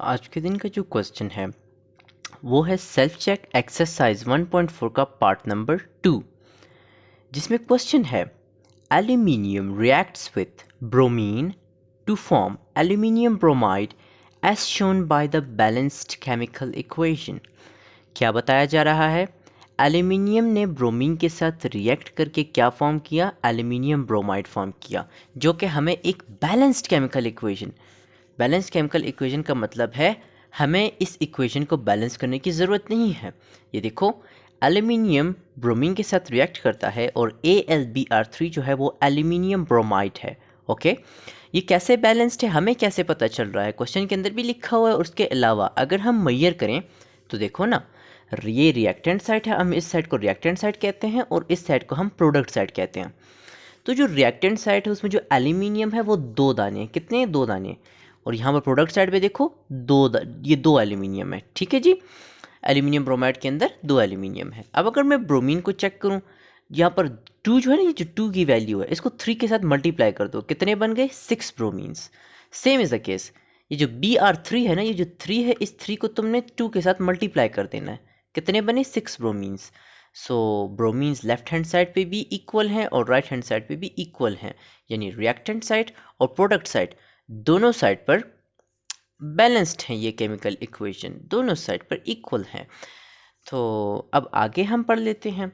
आज के दिन का जो क्वेश्चन है वो है सेल्फ चेक एक्सरसाइज 1.4 का पार्ट नंबर 2, जिसमें क्वेश्चन है aluminium reacts with bromine to form aluminium bromide as shown by the balanced chemical equation. क्या बताया जा रहा है? एल्यूमिनियम ने ब्रोमीन के साथ रिएक्ट करके क्या फॉर्म किया? एल्यूमिनियम ब्रोमाइड फॉर्म किया, जो कि हमें एक balanced chemical equation, balance chemical equation का मतलब है हमें इस इक्वेशन को बैलेंस करने की ज़रूरत नहीं है। ये देखो, एल्यूमिनियम ब्रोमीन के साथ रिएक्ट करता है और AlBr3 जो है वो एल्यूमिनियम ब्रोमाइड है। ओके, ये कैसे बैलेंस्ड है हमें कैसे पता चल रहा है? क्वेश्चन के अंदर भी लिखा हुआ है। और उसके अलावा अगर हम मैयर करें तो देखो ना, ये रिएक्टेंट साइड है, हम इस साइड को रिएक्टेंट साइड कहते हैं और इस साइड को हम प्रोडक्ट साइड कहते हैं। तो जो रिएक्टेंट साइड है उसमें जो एल्यूमिनियम है वो 2 दाने हैं। कितने हैं? 2 दाने। और यहाँ पर प्रोडक्ट साइड पे देखो ये 2 एल्यूमिनियम है। ठीक है जी, एल्यूमिनियम ब्रोमाइड के अंदर 2 एल्यूमिनियम है। अब अगर मैं ब्रोमीन को चेक करूँ, यहाँ पर 2 जो है ना, ये जो 2 की वैल्यू है इसको 3 के साथ मल्टीप्लाई कर दो, कितने बन गए? 6 ब्रोमीन्स। सेम इज़ द केस, ये जो Br3 है ना, ये जो 3 है, इस 3 को तुमने 2 के साथ मल्टीप्लाई कर देना है, कितने बने? 6 ब्रोमीन्स। सो ब्रोमीन्स लेफ्ट हैंड साइड पे भी इक्वल हैं और राइट हैंड साइड पे भी इक्वल हैं, यानी रिएक्टेंट साइड और प्रोडक्ट साइड दोनों साइड पर बैलेंस्ड हैं। ये केमिकल इक्वेशन दोनों साइड पर इक्वल हैं। तो अब आगे हम पढ़ लेते हैं।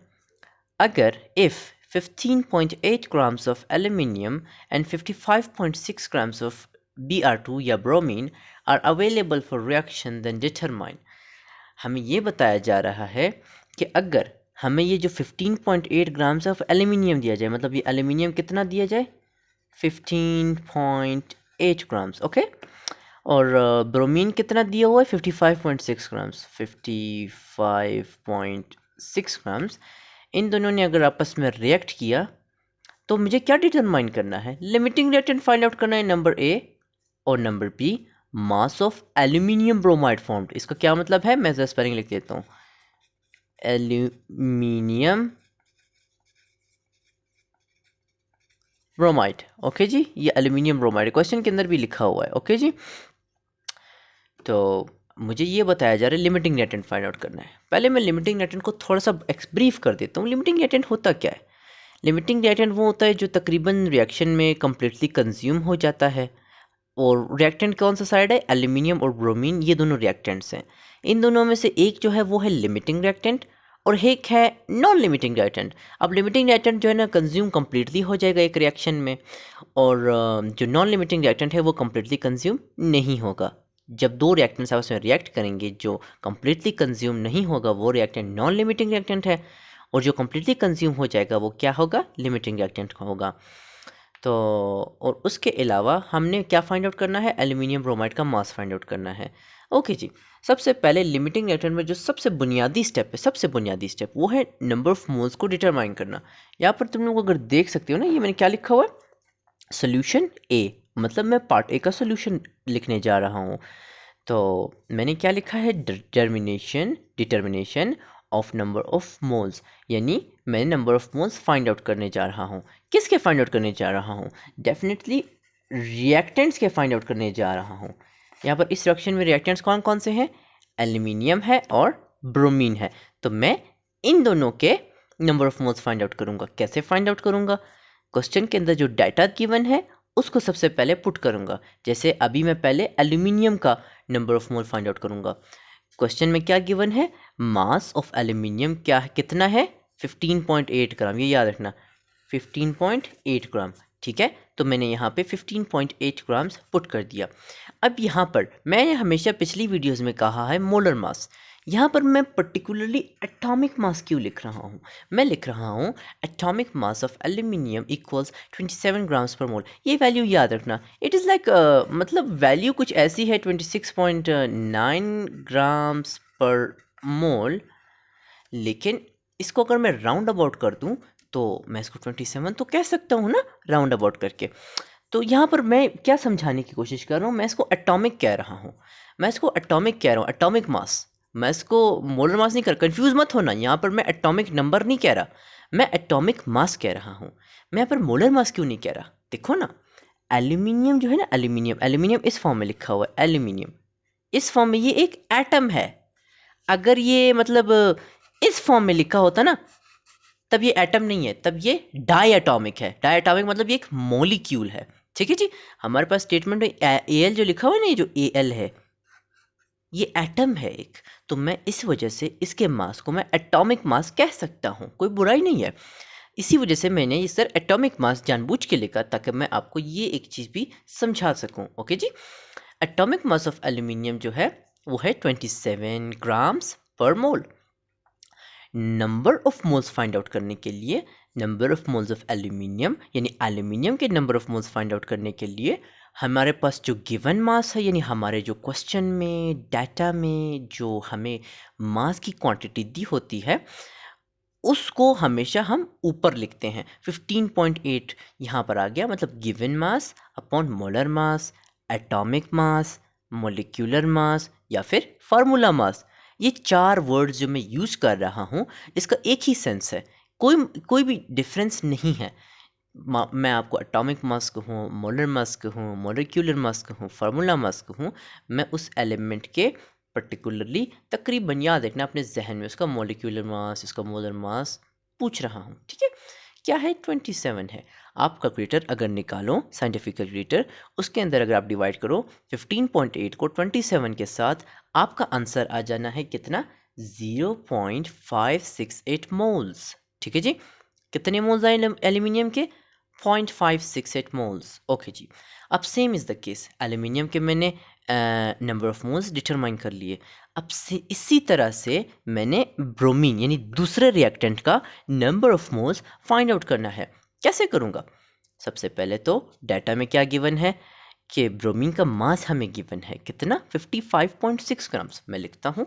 अगर if 15.8 grams of aluminium and 55.6 grams of Br2 या bromine are available for reaction, then determine। हमें ये बताया जा रहा है कि अगर हमें ये जो 15.8 ग्राम्स ऑफ एल्यूमिनियम दिया जाए, मतलब ये एल्यूमिनियम कितना दिया जाए? 15.8 ग्राम्स। ओके, और ब्रोमीन कितना दिया हुआ है? 55.6 ग्राम्स। 55.6 ग्राम्स, इन दोनों ने अगर आपस में रिएक्ट किया तो मुझे क्या डिटरमाइन करना है? लिमिटिंग रिएक्टेंट फाइंड आउट करना है, नंबर ए, और number B mass of aluminium bromide formed. इसका क्या मतलब है? मैं स्पेलिंग लिख देता हूँ, एल्यूमिनियम ब्रोमाइड। ओके जी, ये एल्यूमिनियम ब्रोमाइड क्वेश्चन के अंदर भी लिखा हुआ है। ओके जी, तो मुझे ये बताया जा रहा है लिमिटिंग रिएक्टेंट फाइंड आउट करना है। पहले मैं लिमिटिंग रिएक्टेंट को थोड़ा सा ब्रीफ कर देता हूँ। लिमिटिंग रिएक्टेंट होता क्या है? लिमिटिंग रिएक्टेंट वो होता है जो तकरीबन रिएक्शन में कम्प्लीटली कंज्यूम हो जाता है। और रिएक्टेंट कौन सा साइड है? एल्यूमिनियम और ब्रोमीन, ये दोनों रिएक्टेंट्स हैं। इन दोनों में से एक जो है वो है लिमिटिंग रिएक्टेंट और एक है नॉन लिमिटिंग रिएक्टेंट। अब लिमिटिंग रिएक्टेंट जो है ना कंज्यूम कम्प्लीटली हो जाएगा एक रिएक्शन में, और जो नॉन लिमिटिंग रिएक्टेंट है वो कम्प्लीटली कंज्यूम नहीं होगा। जब दो रिएक्टेंट्स आपस में रिएक्ट करेंगे, जो कम्प्लीटली कंज्यूम नहीं होगा वो रिएक्टेंट नॉन लिमिटिंग रिएक्टेंट है, और जो कम्प्लीटली कंज्यूम हो जाएगा वो क्या होगा? लिमिटिंग रिएक्टेंट होगा। तो और उसके अलावा हमने क्या फाइंड आउट करना है? एल्यूमिनियम ब्रोमाइड का मास फाइंड आउट करना है। ओके जी, सबसे पहले लिमिटिंग रिएक्टेंट में जो सबसे बुनियादी स्टेप है, सबसे बुनियादी स्टेप वो है नंबर ऑफ मोल्स को डिटरमाइन करना। यहाँ पर तुम लोग अगर देख सकते हो ना, ये मैंने क्या लिखा हुआ है? सोल्यूशन ए, मतलब मैं पार्ट ए का सोल्यूशन लिखने जा रहा हूँ। तो मैंने क्या लिखा है? Determination of number of moles, यानी मैं number of moles find out करने जा रहा हूँ। किसके फाइंड आउट करने जा रहा हूँ? डेफिनेटली रिएक्टेंट्स के फाइंड आउट करने जा रहा हूँ। यहाँ पर इस रिएक्शन में रिएक्टेंट्स कौन कौन से हैं? एल्यूमिनियम है और ब्रोमीन है। तो मैं इन दोनों के number of moles find out करूँगा। कैसे फाइंड आउट करूँगा? क्वेश्चन के अंदर जो डाटा गिवन है उसको सबसे पहले पुट करूँगा। जैसे अभी मैं पहले एल्यूमिनियम का number of mole find out करूँगा। क्वेश्चन में क्या गिवन है? मास ऑफ एल्यूमिनियम क्या है, कितना है? 15.8 ग्राम, ये याद रखना, 15.8 ग्राम। ठीक है, तो मैंने यहाँ पे 15.8 ग्राम्स पुट कर दिया। अब यहाँ पर मैंने हमेशा पिछली वीडियोस में कहा है मोलर मास, यहाँ पर मैं पर्टिकुलरली एटॉमिक मास क्यों लिख रहा हूँ? मैं लिख रहा हूँ atomic mass of aluminium equals 27 grams per मोल। ये वैल्यू याद रखना, इट इज़ लाइक मतलब वैल्यू कुछ ऐसी है 26.9 ग्राम्स पर मोल, लेकिन इसको अगर मैं राउंड अबाउट कर दूँ तो मैं इसको 27 तो कह सकता हूँ ना, राउंड अबाउट करके। तो यहाँ पर मैं क्या समझाने की कोशिश कर रहा हूँ? मैं इसको एटॉमिक कह रहा हूँ, मैं इसको एटॉमिक कह रहा हूँ, एटॉमिक मास। मैं इसको मोलर मास नहीं कर, कंफ्यूज मत होना, यहाँ पर मैं एटॉमिक नंबर नहीं कह रहा, मैं एटॉमिक मास कह रहा हूँ। मैं यहाँ पर मोलर मास क्यों नहीं कह रहा? देखो ना, एल्यूमिनियम जो है ना, एल्यूमिनियम, एल्यूमिनियम इस फॉर्म में लिखा हुआ है, एल्यूमिनियम इस फॉर्म में ये एक एटम है। अगर ये मतलब इस फॉर्म में लिखा होता ना, तब ये एटम नहीं है, तब ये डाई एटॉमिक है। डाई एटॉमिक मतलब ये एक मॉलिक्यूल है। ठीक है जी। हमारे पास स्टेटमेंट में एल जो लिखा हुआ है ना, ये जो एल है ये एटम है एक, तो मैं इस वजह से इसके मास को मैं एटॉमिक मास कह सकता हूँ, कोई बुराई नहीं है। इसी वजह से मैंने ये सर एटॉमिक मास जानबूझ के लिखा, ताकि मैं आपको ये एक चीज़ भी समझा सकूं। ओके जी। एटॉमिक मास ऑफ एल्यूमिनियम जो है वो है 27 grams per mole. Number of moles find out करने के लिए, number of moles of aluminium यानी एल्यूमिनियम के number of moles find out करने के लिए हमारे पास जो गिवन मास है, यानी हमारे जो क्वेश्चन में डाटा में जो हमें मास की क्वांटिटी दी होती है, उसको हमेशा हम ऊपर लिखते हैं। 15.8 यहाँ पर आ गया, मतलब given mass upon molar mass, atomic mass, molecular mass या फिर फार्मूला मास। ये 4 वर्ड्स जो मैं यूज़ कर रहा हूँ, इसका एक ही सेंस है, कोई भी डिफरेंस नहीं है। मैं आपको एटॉमिक मास कहूँ, मोलर मास कहूँ, मोलिक्यूलर मास कहूँ, फार्मूला मास कहूँ, मैं उस एलिमेंट के पर्टिकुलरली तकरीबन याद रखना अपने जहन में, उसका मोलिक्यूलर मास, उसका मोलर मास पूछ रहा हूँ। ठीक है। क्या है? 27 है। आप कैलकुलेटर अगर निकालो, साइंटिफिक कैलकुलेटर, उसके अंदर अगर आप डिवाइड करो 15.8 को 27 के साथ, आपका आंसर आ जाना है कितना? 0.568 मोल्स। ठीक है जी। कितने मोल्स आए एल्यूमिनियम के? 0.568 मोल्स। ओके जी। अब same is the case, aluminium के मैंने नंबर ऑफ मोल्स डिटरमाइन कर लिए। अब से इसी तरह से मैंने ब्रोमीन यानी दूसरे रिएक्टेंट का number of moles find out करना है। कैसे करूँगा? सबसे पहले तो डाटा में क्या गिवन है कि ब्रोमीन का मास हमें गिवन है कितना? 55.6 ग्राम्स। मैं लिखता हूँ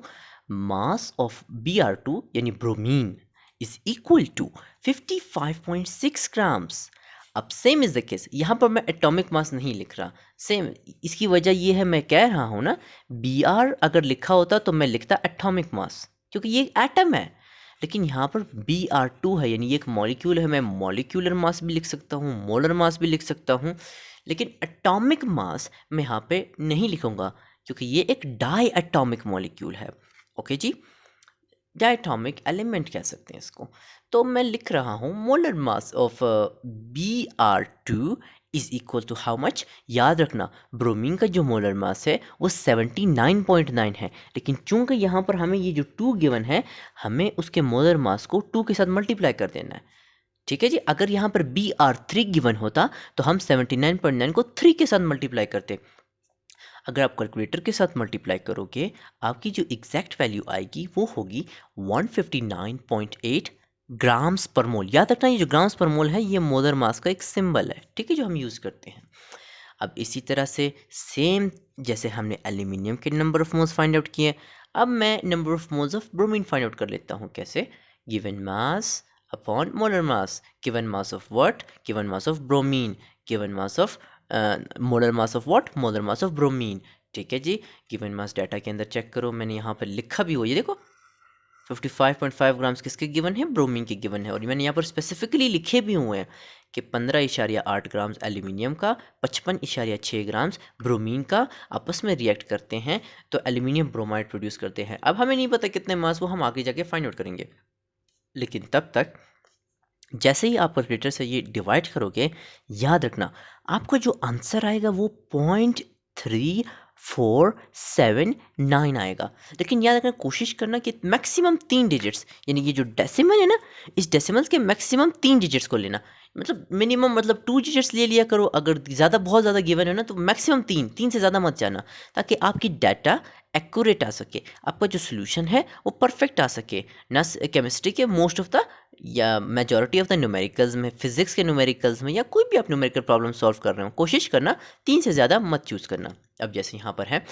मास ऑफ Br2 यानी bromine is equal to 55.6 grams. अब सेम इज द केस, यहाँ पर मैं एटॉमिक मास नहीं लिख रहा। सेम, इसकी वजह ये है, मैं कह रहा हूँ ना, Br अगर लिखा होता तो मैं लिखता एटॉमिक मास, क्योंकि ये एटम है। लेकिन यहाँ पर Br2 है, यानी ये एक मॉलिक्यूल है। मैं मॉलिक्यूलर मास भी लिख सकता हूँ, मोलर मास भी लिख सकता हूँ, लेकिन एटॉमिक मास मैं यहाँ पे नहीं लिखूंगा, क्योंकि ये एक डाई एटॉमिक मॉलिक्यूल है। ओके जी। डायटोमिक एलिमेंट कह सकते हैं इसको। तो मैं लिख रहा हूँ molar mass of Br2 is equal to how much? याद रखना, ब्रोमीन का जो मोलर मास है वो 79.9 है, लेकिन चूंकि यहाँ पर हमें ये जो 2 गिवन है, हमें उसके मोलर मास को 2 के साथ मल्टीप्लाई कर देना है। ठीक है जी। अगर यहाँ पर Br3 गिवन होता तो हम 79.9 को 3 के साथ मल्टीप्लाई करते। अगर आप कैलकुलेटर के साथ मल्टीप्लाई करोगे, आपकी जो एग्जैक्ट वैल्यू आएगी वो होगी 159.8 ग्राम्स पर मोल। याद रखना, ये जो ग्राम्स पर मोल है ये मोलर मास का एक सिंबल है, ठीक है, जो हम यूज़ करते हैं। अब इसी तरह से सेम जैसे हमने एल्यूमिनियम के number of moles find out किए, अब मैं number of moles of bromine find out कर लेता हूँ। कैसे? Given mass upon molar mass. Given mass of what? Given mass of bromine. Given mass of molar mass of what? Molar mass of bromine. ठीक है जी। Given mass data के अंदर check करो, मैंने यहाँ पर लिखा भी हो, ये देखो 55.5 ग्राम्स किसके गिवन है? ब्रोमीन के गिवन है। और मैंने यहाँ पर स्पेसिफिकली लिखे भी हुए हैं कि 15.8 ग्राम्स एल्यूमिनियम का, 55.6 ग्राम्स ब्रोमीन का आपस में रिएक्ट करते हैं तो एल्यूमिनियम ब्रोमाइड प्रोड्यूस करते हैं। अब हमें नहीं पता कितने मास, वो हम आगे जाके फाइंड आउट करेंगे। लेकिन तब तक जैसे ही आप कैलकुलेटर से ये डिवाइड करोगे, याद रखना आपका जो आंसर आएगा वो 0.3479 आएगा। लेकिन याद रखना, कोशिश करना कि मैक्सिमम 3 डिजिट्स, यानी ये जो डेसिमल है ना, इस डेसिमल के मैक्सिमम 3 डिजिट्स को लेना। मतलब मिनिमम मतलब 2 डिजिट्स ले लिया करो, अगर ज़्यादा बहुत ज़्यादा गिवन है ना तो मैक्सिमम 3 से ज़्यादा मत जाना, ताकि आपकी डाटा एक्यूरेट आ सके, आपका जो सोल्यूशन है वो परफेक्ट आ सके। ना केमिस्ट्री के मोस्ट ऑफ द या मेजॉरिटी ऑफ द न्यूमेरिकल्स में, फिजिक्स के न्यूमेरिकल्स में, या कोई भी आप न्यूमेरिकल प्रॉब्लम सॉल्व कर रहे हो, कोशिश करना 3 से ज़्यादा मत चूज़ करना। अब जैसे यहाँ पर है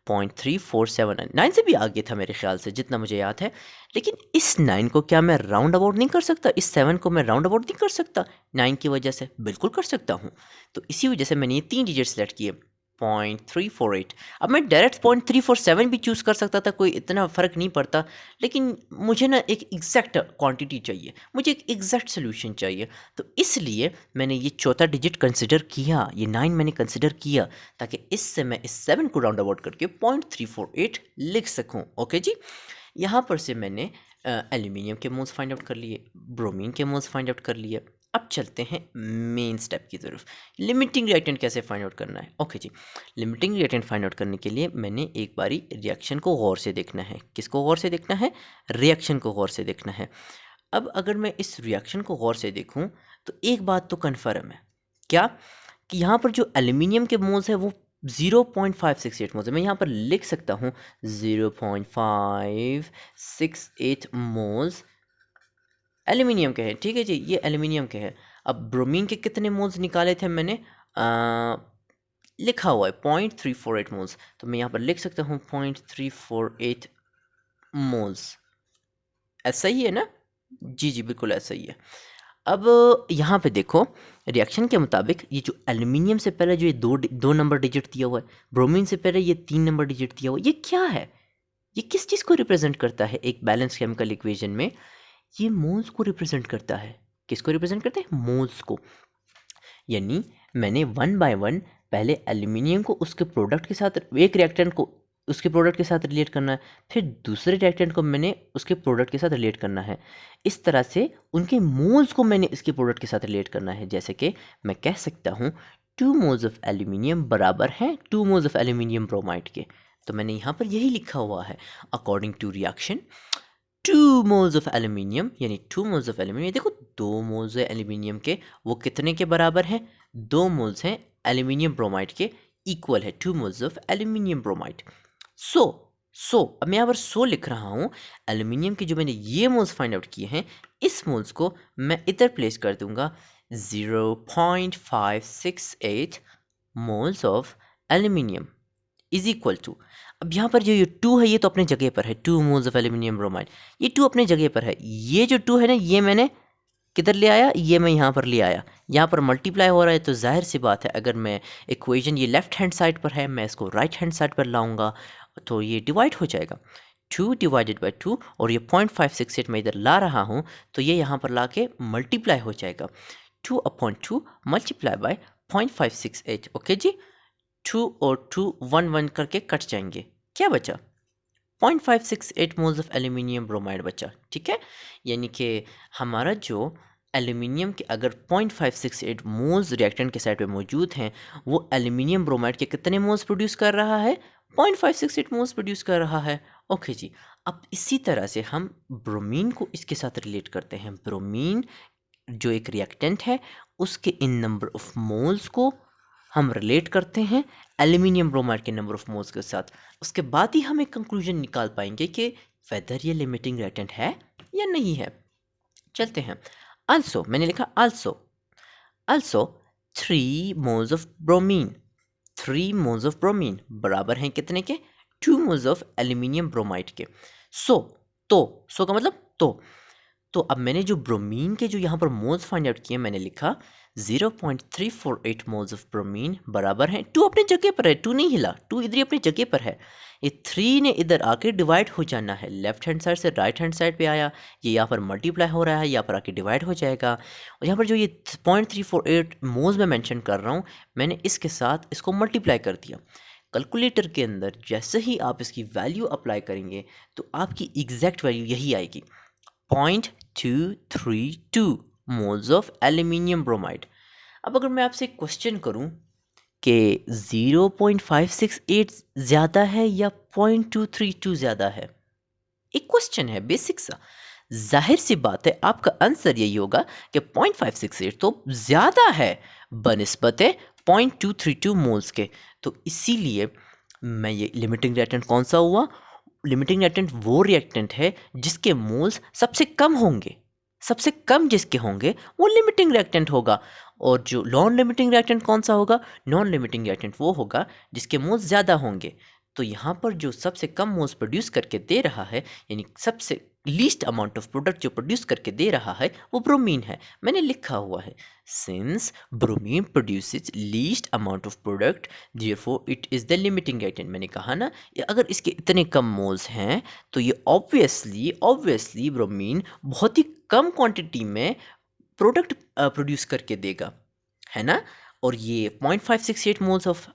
0.3479 से भी आगे था मेरे ख्याल से, जितना मुझे याद है। लेकिन इस 9 को क्या मैं राउंड अबाउट नहीं कर सकता? इस 7 को मैं राउंड अबाउट नहीं कर सकता 9 की वजह से? बिल्कुल कर सकता हूँ। तो इसी वजह से मैंने ये 3 डिजिट सेलेक्ट किए। 0.348। अब मैं डायरेक्ट 0.347 भी चूज़ कर सकता था, कोई इतना फ़र्क नहीं पड़ता, लेकिन मुझे ना एक एग्जैक्ट क्वांटिटी चाहिए, मुझे एक एग्जैक्ट सोल्यूशन चाहिए। तो इसलिए मैंने ये चौथा डिजिट कंसिडर किया, ये 9 मैंने कंसिडर किया, ताकि इससे मैं इस 7 को राउंड अबाउट करके 0.348 लिख सकूं। ओके जी, यहाँ पर से मैंने एल्यूमिनियम के मोल्स फाइंड आउट कर लिए, ब्रोमीन के मोल्स फाइंड आउट कर लिए। अब चलते हैं मेन स्टेप की तरफ, लिमिटिंग रिएक्टेंट कैसे फाइंड आउट करना है। ओके जी, लिमिटिंग रिएक्टेंट फाइंड आउट करने के लिए मैंने एक बारी रिएक्शन को गौर से देखना है। किसको गौर से देखना है? रिएक्शन को गौर से देखना है। अब अगर मैं इस रिएक्शन को गौर से देखूं तो एक बात तो कन्फर्म है, क्या? कि यहाँ पर जो एल्यूमिनियम के मोल्स है वो 0.568 मोल्स है। मैं यहाँ पर लिख सकता हूँ 0.568 मोल्स एल्यूमिनियम के हैं। ठीक है जी, ये एल्यूमिनियम के हैं। अब ब्रोमीन के कितने मोल्स निकाले थे मैंने? लिखा हुआ है 0.348 मोल्स, तो मैं यहाँ पर लिख सकता हूँ 0.348 मोल्स। ऐसा ही है ना? जी जी, बिल्कुल ऐसा ही है। अब यहाँ पे देखो, रिएक्शन के मुताबिक ये जो एल्यूमिनियम से पहले जो ये दो नंबर डिजिट दिया हुआ है, ब्रोमीन से पहले ये 3 नंबर डिजिट दिया हुआ है, ये क्या है? ये किस चीज़ को रिप्रेजेंट करता है? एक बैलेंस केमिकल इक्वेशन में ये मोल्स को रिप्रेजेंट करता है। किसको रिप्रेजेंट करते हैं? मोल्स को। यानी मैंने 1 बाय 1 पहले एल्यूमिनियम को उसके प्रोडक्ट के साथ, एक रिएक्टेंट को उसके प्रोडक्ट के साथ रिलेट करना है, फिर दूसरे रिएक्टेंट को मैंने उसके प्रोडक्ट के साथ रिलेट करना है। इस तरह से उनके मोल्स को मैंने इसके प्रोडक्ट के साथ रिलेट करना है। जैसे कि मैं कह सकता हूँ 2 मोल्स ऑफ एल्यूमिनियम बराबर हैं 2 मोल्स ऑफ एल्यूमिनियम ब्रोमाइड के। तो मैंने यहाँ पर यही लिखा हुआ है, according to reaction 2 moles of aluminium, यानी 2 मोल्स ऑफ एल्यूमिनियम, देखो 2 मोल्स है एल्यूमिनियम के, वो कितने के बराबर हैं? 2 मोल्स हैं एल्यूमिनियम ब्रोमाइड के, इक्वल है 2 मोल्स ऑफ एल्यूमिनियम ब्रोमाइड। सो अब मैं यहाँ पर लिख रहा हूँ। एल्यूमिनियम के जो मैंने ये मोल्स फाइंड आउट किए हैं, इस मोल्स को मैं इधर प्लेस कर दूंगा 0.568 moles of aluminium is equal to, अब यहाँ पर जो ये 2 है ये तो अपने जगह पर है, 2 मोल्स ऑफ एल्यूमिनियम ब्रोमाइड, ये 2 अपने जगह पर है। ये जो 2 है ना, ये मैंने किधर ले आया? ये मैं यहाँ पर ले आया। यहाँ पर मल्टीप्लाई हो रहा है, तो जाहिर सी बात है, अगर मैं इक्वेशन ये लेफ्ट हैंड साइड पर है, मैं इसको राइट हैंड साइड पर लाऊंगा तो ये डिवाइड हो जाएगा। 2 डिवाइडेड बाई 2, और ये 0.568 मैं इधर ला रहा हूँ, तो ये यहाँ पर ला के मल्टीप्लाई हो जाएगा। 2/2 मल्टीप्लाई बाई 0.568। ओके जी, 2 और 2 1 1 करके कट जाएंगे, क्या बचा? 0.568 मोल्स ऑफ एल्यूमिनियम ब्रोमाइड बचा। ठीक है, यानी कि हमारा जो एल्यूमिनियम के अगर 0.568 मोल्स रिएक्टेंट के साइड पे मौजूद हैं, वो एल्यूमिनियम ब्रोमाइड के कितने मोल्स प्रोड्यूस कर रहा है? 0.568 मोल्स प्रोड्यूस कर रहा है। ओके जी, अब इसी तरह से हम ब्रोमीन को इसके साथ रिलेट करते हैं। ब्रोमीन जो एक रिएक्टेंट है, उसके इन नंबर ऑफ मोल्स को हम रिलेट करते हैं एल्यूमिनियम ब्रोमाइड के नंबर ऑफ मोल्स के साथ। उसके बाद ही हम एक कंक्लूजन निकाल पाएंगे कि वेदर ये लिमिटिंग रिएक्टेंट है या नहीं है। चलते हैं। आल्सो मैंने लिखा also 3 moles of bromine, 3 moles of bromine बराबर हैं कितने के? 2 मोल्स ऑफ एल्यूमिनियम ब्रोमाइड के। सो का मतलब तो अब मैंने जो ब्रोमीन के जो यहाँ पर मोल्स फाइंड आउट किए, मैंने लिखा 0.348 मोल्स ऑफ ब्रोमीन बराबर हैं, 2 अपनी जगह पर है, 2 नहीं हिला, 2 इधर ही अपनी जगह पर है। ये 3 ने इधर आके डिवाइड हो जाना है, लेफ्ट हैंड साइड से राइट हैंड साइड पे आया, ये यहाँ पर मल्टीप्लाई हो रहा है, यहाँ पर आके डिवाइड हो जाएगा। और यहाँ पर जो ये 0.348 मोल्स मैं मेंशन कर रहा हूँ, मैंने इसके साथ इसको मल्टीप्लाई कर दिया। कैलकुलेटर के अंदर जैसे ही आप इसकी वैल्यू अप्लाई करेंगे तो आपकी एग्जैक्ट वैल्यू यही आएगी, 0.232 मोल्स ऑफ एल्यूमिनियम ब्रोमाइड। अब अगर मैं आपसे एक क्वेश्चन करूं कि 0.568 ज़्यादा है या 0.232 ज़्यादा है, एक क्वेश्चन है बेसिक सा, जाहिर सी बात है आपका आंसर यही होगा कि 0.568 तो ज़्यादा है बनिस्बत 0.232 मोल्स के। तो इसीलिए मैं ये लिमिटिंग रिएक्टेंट कौन सा हुआ? लिमिटिंग रिएक्टेंट वो रिएक्टेंट है जिसके मोल्स सबसे कम होंगे, सबसे कम जिसके होंगे वो लिमिटिंग रिएक्टेंट होगा। और जो नॉन लिमिटिंग रिएक्टेंट कौन सा होगा? नॉन लिमिटिंग रिएक्टेंट वो होगा जिसके मोल्स ज़्यादा होंगे। तो यहाँ पर जो सबसे कम मोल्स प्रोड्यूस करके दे रहा है, यानी सबसे लीस्ट अमाउंट ऑफ प्रोडक्ट जो प्रोड्यूस करके दे रहा है वो ब्रोमीन है। मैंने लिखा हुआ है since bromine produces least amount of product therefore it is the limiting reactant. मैंने कहा ना, ये अगर इसके इतने कम मोल्स हैं तो ये ऑब्वियसली ब्रोमीन बहुत ही कम क्वांटिटी में प्रोडक्ट प्रोड्यूस करके देगा, है ना। और ये 0.568 मोल्स ऑफ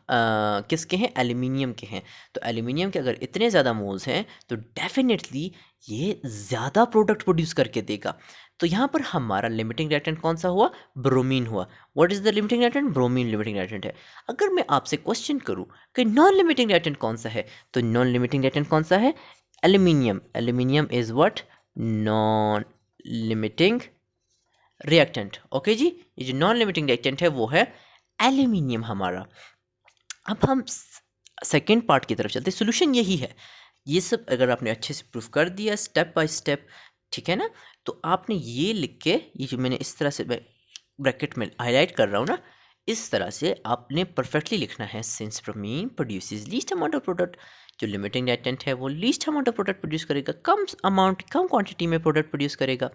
किसके हैं, एल्यूमिनियम के हैं। तो एल्यूमिनियम के अगर इतने ज़्यादा मोल्स हैं तो डेफिनेटली ये ज़्यादा प्रोडक्ट प्रोड्यूस करके देगा। तो यहाँ पर हमारा लिमिटिंग रिएक्टेंट कौन सा हुआ, ब्रोमीन हुआ। What is the limiting reactant, bromine limiting reactant है। अगर मैं आपसे क्वेश्चन करूँ कि नॉन लिमिटिंग रिएक्टेंट कौन सा है, तो नॉन लिमिटिंग रिएक्टेंट कौन सा है, aluminium. Aluminium is what, non limiting reactant. Okay जी, ये जो नॉन लिमिटिंग रिएक्टेंट है वो है एल्यूमिनियम हमारा। अब हम सेकेंड पार्ट की तरफ चलते हैं। सोल्यूशन यही है। ये सब अगर आपने अच्छे से प्रूफ कर दिया स्टेप बाय स्टेप, ठीक है ना, तो आपने ये लिख के, ये जो मैंने इस तरह से ब्रैकेट में हाईलाइट कर रहा हूँ ना, इस तरह से आपने परफेक्टली लिखना है। Since bromine produces least amount of product, जो लिमिटिंग रिएक्टेंट है वो least amount of product produce करेगा, कम क्वांटिटी में प्रोडक्ट प्रोड्यूस करेगा।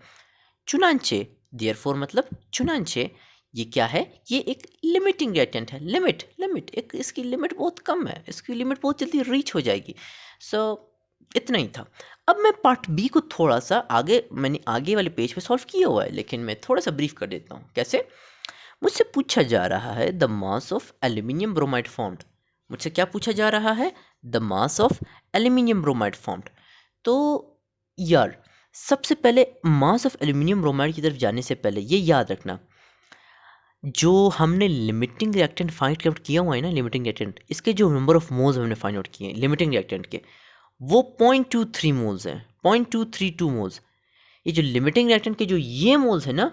चुनांचे, देयरफॉर मतलब चुनांचे, ये क्या है, ये एक लिमिटिंग रिएक्टेंट है। लिमिट एक, इसकी लिमिट बहुत कम है, इसकी लिमिट बहुत जल्दी रीच हो जाएगी। सो इतना ही था। अब मैं पार्ट बी को थोड़ा सा आगे, मैंने आगे वाले पेज पे सॉल्व किया हुआ है, लेकिन मैं थोड़ा सा ब्रीफ कर देता हूँ। कैसे, मुझसे पूछा जा रहा है the mass of aluminium bromide formed. मुझसे क्या पूछा जा रहा है, the mass of aluminium bromide formed. तो यार सबसे पहले मास ऑफ एल्यूमिनियम ब्रोमाइड की तरफ जाने से पहले ये याद रखना, जो हमने लिमिटिंग रिएक्टेंट फाइंड आउट किया हुआ है ना, लिमिटिंग रिएक्टेंट, इसके जो नंबर ऑफ मोल्स हमने फाइंड आउट किए हैं लिमिटिंग रिएक्टेंट के, वो 0.23 मोल्स हैं, 0.232 मोल्स। ये जो लिमिटिंग रिएक्टेंट के जो ये मोल्स है ना,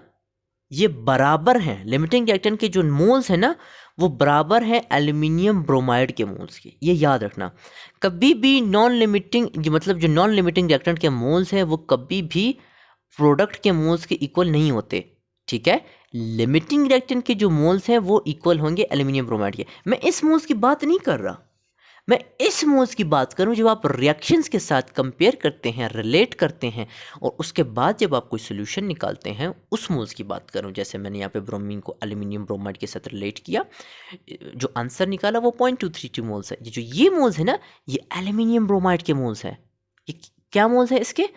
ये बराबर हैं, लिमिटिंग रिएक्टेंट के जो मोल्स है ना वो बराबर है एल्यूमिनियम ब्रोमाइड के मोल्स के। ये याद रखना, कभी भी नॉन लिमिटिंग, मतलब जो नॉन लिमिटिंग रिएक्टेंट के मोल्स हैं वो कभी भी प्रोडक्ट के मोल्स के इक्वल नहीं होते, ठीक है। लिमिटिंग रिएक्टेंट के जो मोल्स हैं वो इक्वल होंगे एल्यूमिनियम ब्रोमाइड के। मैं इस मोल्स की बात नहीं कर रहा, मैं इस मोल्स की बात करूं जब आप रिएक्शंस के साथ कंपेयर करते हैं, रिलेट करते हैं, और उसके बाद जब आप कोई सोल्यूशन निकालते हैं, उस मोल्स की बात करूं। जैसे मैंने यहाँ पे ब्रोमीन को एल्यूमिनियम ब्रोमाइड के साथ रिलेट किया, जो आंसर निकाला वो 0.232 मोल्स है। जो ये मोल्स है ना, ये एल्यूमिनियम ब्रोमाइड के मोल्स है। ये क्या मोल्स है इसके,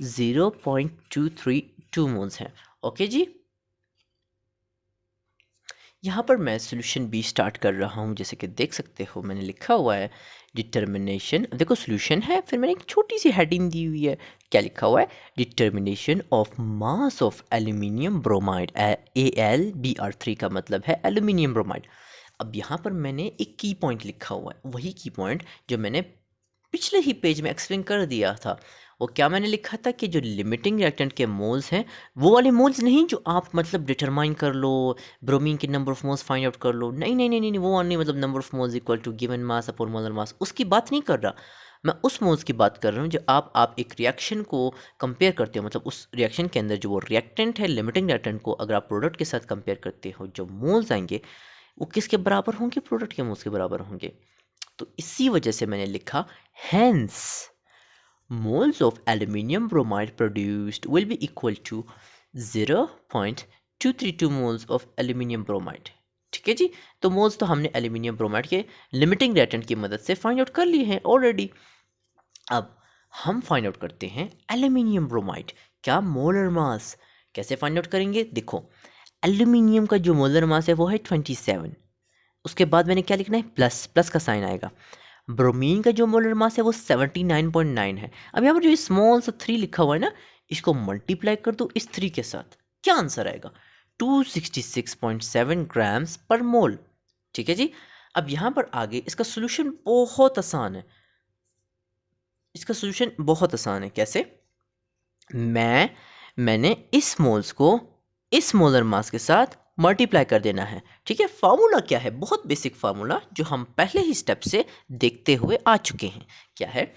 0.232 मोल्स हैं। ओके जी, यहाँ पर मैं सोल्यूशन बी स्टार्ट कर रहा हूँ। जैसे कि देख सकते हो मैंने लिखा हुआ है डिटर्मिनेशन, देखो सोल्यूशन है, फिर मैंने एक छोटी सी हेडिंग दी हुई है। क्या लिखा हुआ है, determination of mass of aluminium bromide, AlBr3 का मतलब है एल्यूमिनियम ब्रोमाइड। अब यहाँ पर मैंने एक की पॉइंट लिखा हुआ है, वही की पॉइंट जो मैंने पिछले ही पेज में एक्सप्लेन कर दिया था। वो क्या मैंने लिखा था कि जो लिमिटिंग रिएक्टेंट के मोल्स हैं वो वाले मोल्स नहीं जो आप मतलब डिटरमाइन कर लो, ब्रोमीन के number of moles find out कर लो, नहीं नहीं नहीं नहीं, वो नहीं, मतलब number of moles equal to given mass upon molar mass, उसकी बात नहीं कर रहा मैं। उस मोल्स की बात कर रहा हूँ जो आप एक रिएक्शन को कंपेयर करते हो, मतलब उस रिएक्शन के अंदर जो वो रिएक्टेंट है लिमिटिंग रिएक्टेंट को अगर आप प्रोडक्ट के साथ कंपेयर करते हो, जो मोल्स आएंगे वो किसके बराबर होंगे, प्रोडक्ट के मोल्स के बराबर होंगे। तो इसी वजह से मैंने लिखा hence moles of aluminium bromide produced will be equal to 0.232 moles of aluminium bromide। ठीक है जी, तो मोल्स तो हमने एल्यूमिनियम ब्रोमाइड के लिमिटिंग रिएक्टेंट की मदद से फाइंड आउट कर लिए हैं ऑलरेडी। अब हम फाइंड आउट करते हैं एल्यूमिनियम ब्रोमाइड क्या मोलर मास। कैसे फाइंड आउट करेंगे, देखो एल्यूमिनियम का जो मोलर मास है वो है 27, उसके बाद मैंने क्या लिखना है, प्लस, प्लस का साइन आएगा। ब्रोमीन का जो मोलर मास है वो 79.9 है। अब यहाँ पर जो स्मॉल सा 3 लिखा हुआ है ना, इसको मल्टीप्लाई कर दो इस 3 के साथ, क्या आंसर आएगा, 266.7 ग्राम्स पर मोल। ठीक है जी, अब यहाँ पर आगे इसका सोल्यूशन बहुत आसान है, इसका सोल्यूशन बहुत आसान है। कैसे, मैंने इस मोल्स को इस मोलर मास के साथ मल्टीप्लाई कर देना है। ठीक है, फार्मूला क्या है, बहुत बेसिक फार्मूला जो हम पहले ही स्टेप से देखते हुए आ चुके हैं। क्या है,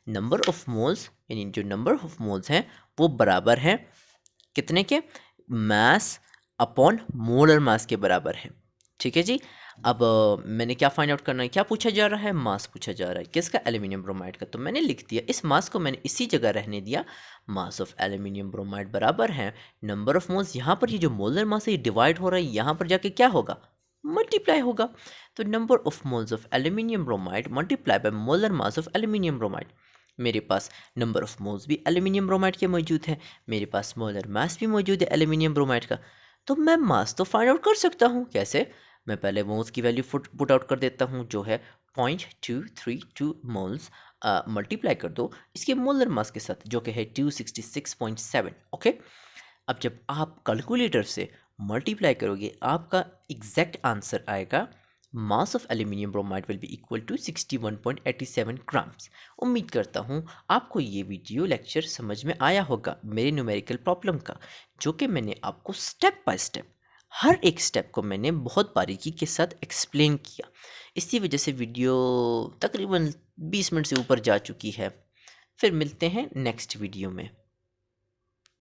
नंबर ऑफ मोल्स, यानी जो नंबर ऑफ मोल्स हैं वो बराबर है कितने के, मास अपॉन मोलर मास के बराबर है। ठीक है जी, अब मैंने क्या फाइंड आउट करना है, क्या पूछा जा रहा है, मास पूछा जा रहा है किसका, एल्यूमिनियम ब्रोमाइड का। तो मैंने लिख दिया, इस मास को मैंने इसी जगह रहने दिया, मास ऑफ एल्यूमिनियम ब्रोमाइड बराबर है नंबर ऑफ मोल्स, यहाँ पर ये जो मोलर मास है ये डिवाइड हो रहा है, यहाँ पर जाके क्या होगा, मल्टीप्लाई होगा। तो number of moles of aluminium bromide multiply by molar mass of aluminium bromide. मेरे पास नंबर ऑफ मोल्स भी एल्यूमिनियम ब्रोमाइड के मौजूद है, मेरे पास मोलर मास भी मौजूद है एल्यूमिनियम ब्रोमाइड का। तो मैं मास तो फाइंड आउट कर सकता हूँ, कैसे, मैं पहले मोल्स की वैल्यू पुट आउट कर देता हूँ जो है 0.232 मोल्स, मल्टीप्लाई कर दो इसके मोलर मास के साथ जो कि है 266.7। ओके, अब जब आप कैलकुलेटर से मल्टीप्लाई करोगे आपका एग्जैक्ट आंसर आएगा, mass of aluminium bromide will be equal to 61.87 grams. उम्मीद करता हूँ आपको ये वीडियो लेक्चर समझ में आया होगा मेरे न्यूमेरिकल प्रॉब्लम का, जो कि मैंने आपको स्टेप बाय स्टेप हर एक स्टेप को मैंने बहुत बारीकी के साथ एक्सप्लेन किया। इसी वजह से वीडियो तकरीबन 20 मिनट से ऊपर जा चुकी है। फिर मिलते हैं नेक्स्ट वीडियो में।